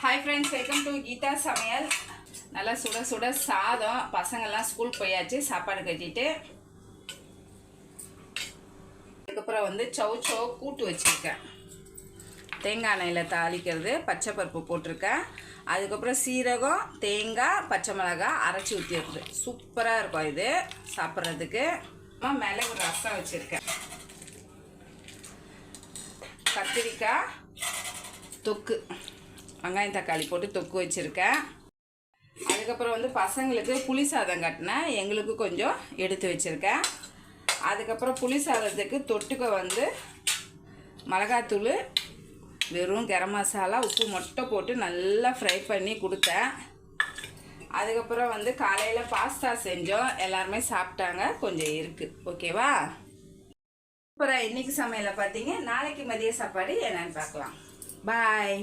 Hi friends, welcome to Geetha Samayal. நல்லா சுட சுட சாதம். பசங்கள்லாம் ஸ்கூல் போயாச்சு, சாப்பாடு கட்டிட்டு. அதுக்கப்புறம் வந்து சௌ கூட்டு வச்சுருக்கேன். தேங்காய் எண்ணெயில் தாளிக்கிறது, பச்சை பருப்பு போட்டிருக்கேன். அதுக்கப்புறம் சீரகம், தேங்காய், பச்சை மிளகாய் அரைச்சி ஊற்றிடுறது. சூப்பராக இருக்கும் இது சாப்பிட்றதுக்கு. மிளகு ரசம் வச்சுருக்கேன். கத்திரிக்காய் தொக்கு, வெங்காயம் தக்காளி போட்டு தொக்கு வச்சுருக்கேன். அதுக்கப்புறம் வந்து பசங்களுக்கு புளி சாதம் கட்டினேன், எங்களுக்கு கொஞ்சம் எடுத்து வச்சுருக்கேன். அதுக்கப்புறம் புளி சாதத்துக்கு தொட்டுக்க வந்து மிளகாத்தூள், வெறும் கரம் மசாலா, உப்பு மட்டும் போட்டு நல்லா ஃப்ரை பண்ணி கொடுத்தேன். அதுக்கப்புறம் வந்து காலையில் பாஸ்தா செஞ்சோம், எல்லாருமே சாப்பிட்டாங்க, கொஞ்சம் இருக்குது. ஓகேவா? அப்புறம் இன்றைக்கி சமையலை பார்த்தீங்க. நாளைக்கு மதிய சாப்பாடு என்னன்னு பார்க்கலாம். பாய்.